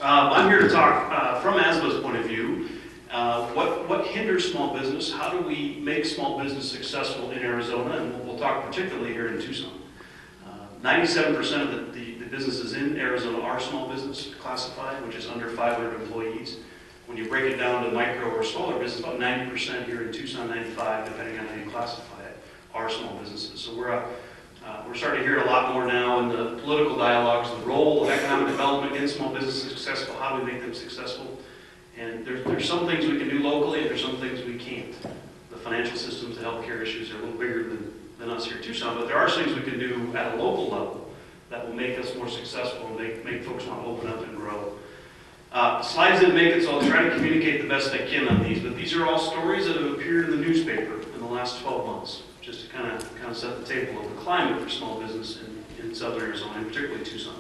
I'm here to talk from ASBA's point of view. What hinders small business? How do we make small business successful in Arizona? And we'll talk particularly here in Tucson. 97% of the businesses in Arizona are small business classified, which is under 500 employees. When you break it down to micro or smaller business, about 90% here in Tucson, 95, depending on how you classify it, are small businesses. So we're starting to hear a lot more now in the political dialogues, the role of economic development in small businesses successful, how do we make them successful? And there's some things we can do locally, and there's some things we can't. The financial systems, the healthcare issues are a little bigger than us here in Tucson, but there are things we can do at a local level that will make us more successful and make folks want to open up and grow. Slides didn't make it, so I'll try to communicate the best I can on these, but these are all stories that have appeared in the newspaper in the last 12 months, just to kind of set the table of the climate for small business in southern Arizona, and particularly Tucson.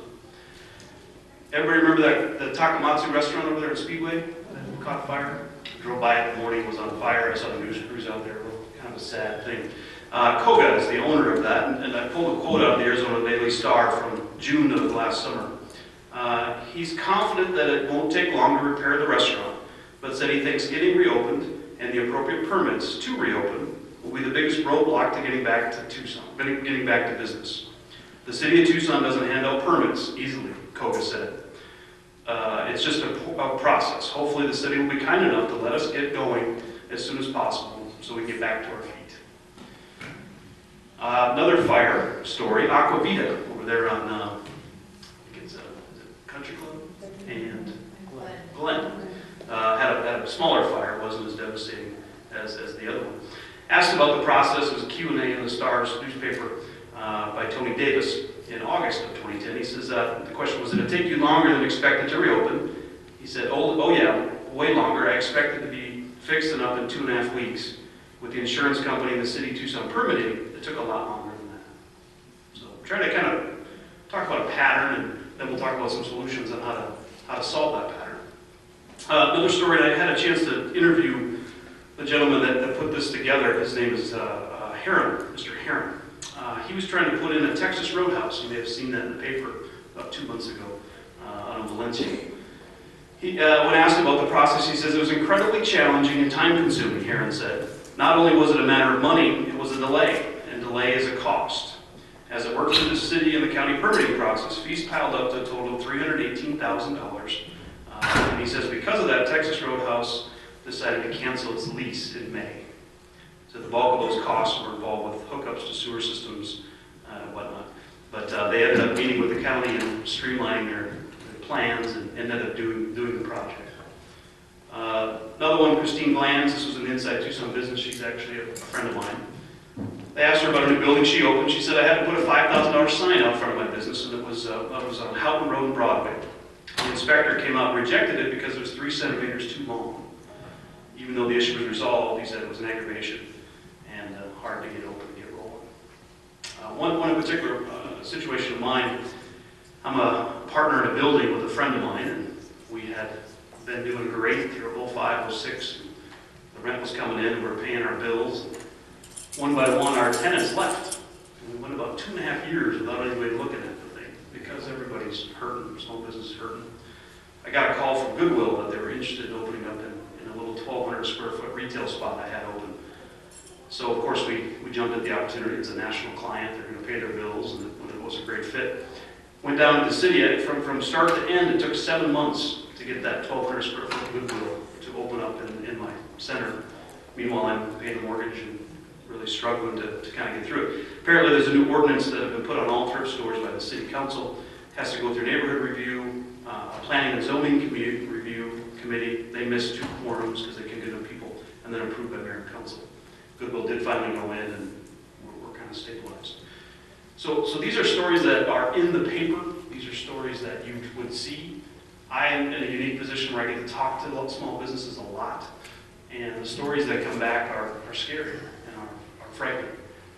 Everybody remember the Takamatsu restaurant over there at Speedway that caught fire? I drove by it in the morning, it was on fire. I saw the news crews out there, kind of a sad thing. Koga is the owner of that, and I pulled a quote out of the Arizona Daily Star from June of last summer. He's confident that it won't take long to repair the restaurant, but said he thinks getting reopened and the appropriate permits to reopen will be the biggest roadblock to getting back to Tucson, getting back to business. The city of Tucson doesn't hand out permits easily, Koga said. It's just a process. Hopefully the city will be kind enough to let us get going as soon as possible so we can get back to our feet. Another fire story, Aquavita over there on, I think it's Country Club and Glen. Had a smaller fire, wasn't as devastating as the other one. Asked about the process, it was a Q&A in the Stars newspaper by Tony Davis in August of 2010. He says, the question was, did it take you longer than expected to reopen? He said, oh yeah, way longer. I expected to be fixed and up in 2.5 weeks. With the insurance company and the city of Tucson permitting, it took a lot longer than that. So I'm trying to kind of talk about a pattern, and then we'll talk about some solutions on how to solve that pattern. Another story, I had a chance to interview the gentleman that put this together. His name is Heron, Mr. Heron. He was trying to put in a Texas roadhouse. You may have seen that in the paper about 2 months ago on Valencia. When asked about the process, he says it was incredibly challenging and time-consuming, Heron said. Not only was it a matter of money, it was a delay, and delay is a cost. As it worked through the city and the county permitting process, fees piled up to a total of $318,000. And he says because of that, Texas Roadhouse decided to cancel its lease in May. So the bulk of those costs were involved with hookups to sewer systems and whatnot. But they ended up meeting with the county and streamlining their plans and ended up doing the project. Another one, Christine Glanz, this was an Inside Tucson business. She's actually a friend of mine. They asked her about a new building she opened. She said, I had to put a $5,000 sign out front of my business, and it was on Houghton Road and Broadway. The inspector came out and rejected it because it was 3 centimeters too long. Even though the issue was resolved, he said it was an aggravation and hard to get open and get rolling. One in particular situation of mine, I'm a partner in a building with a friend of mine, and we had been doing great here, 05, 06. The rent was coming in, and we were paying our bills. One by one, our tenants left. And we went about 2.5 years without anybody looking at the thing because everybody's hurting, small business is hurting. I got a call from Goodwill that they were interested in opening up in a little 1,200 square foot retail spot I had open. So of course we jumped at the opportunity. It's a national client, they're going to pay their bills, and it was a great fit. Went down to the city, from start to end, it took 7 months to get that 1,200 square foot Goodwill to open up in my center. Meanwhile, I'm paying the mortgage and really struggling to kind of get through it. Apparently there's a new ordinance that has been put on all thrift stores by the city council. It has to go through neighborhood review, a planning and zoning review committee. They missed 2 quorums because they condemned people, and then approved by mayor and council. Goodwill did finally go in, and we're kind of stabilized. So these are stories that are in the paper. These are stories that you would see. I am in a unique position where I get to talk to small businesses a lot, and the stories that come back are scary and are frightening,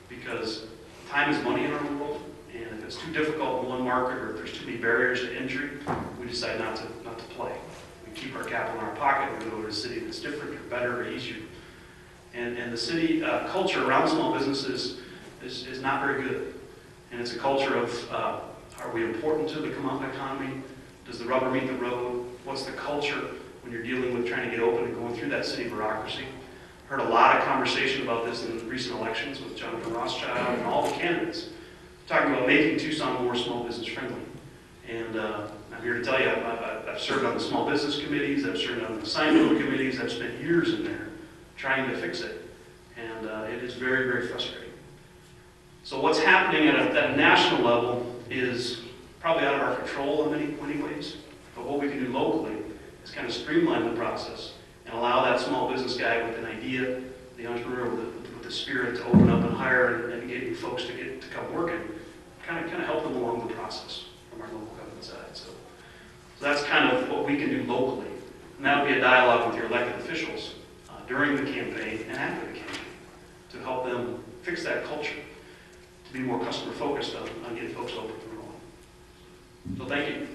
because time is money in our world, and if it's too difficult in one market or if there's too many barriers to entry, we decide not to play. We keep our capital in our pocket and we go to a city that's different or better or easier. And the city culture around small businesses is not very good. And it's a culture of, are we important to the economy? Does the rubber meet the road? What's the culture when you're dealing with trying to get open and going through that city bureaucracy? Heard a lot of conversation about this in recent elections with Jonathan Rothschild and all the candidates, talking about making Tucson more small business friendly. And I'm here to tell you, I've served on the small business committees, I've served on the assignment committees, I've spent years in there trying to fix it. And it is very, very frustrating. So what's happening at a national level is probably out of our control in many ways. But what we can do locally is kind of streamline the process and allow that small business guy with an idea, the entrepreneur with the spirit to open up and hire and get folks to come working, kind of help them along the process from our local government side. So that's kind of what we can do locally. And that would be a dialogue with your elected officials during the campaign and after the campaign to help them fix that culture, to be more customer focused on getting folks open and rolling. So thank you.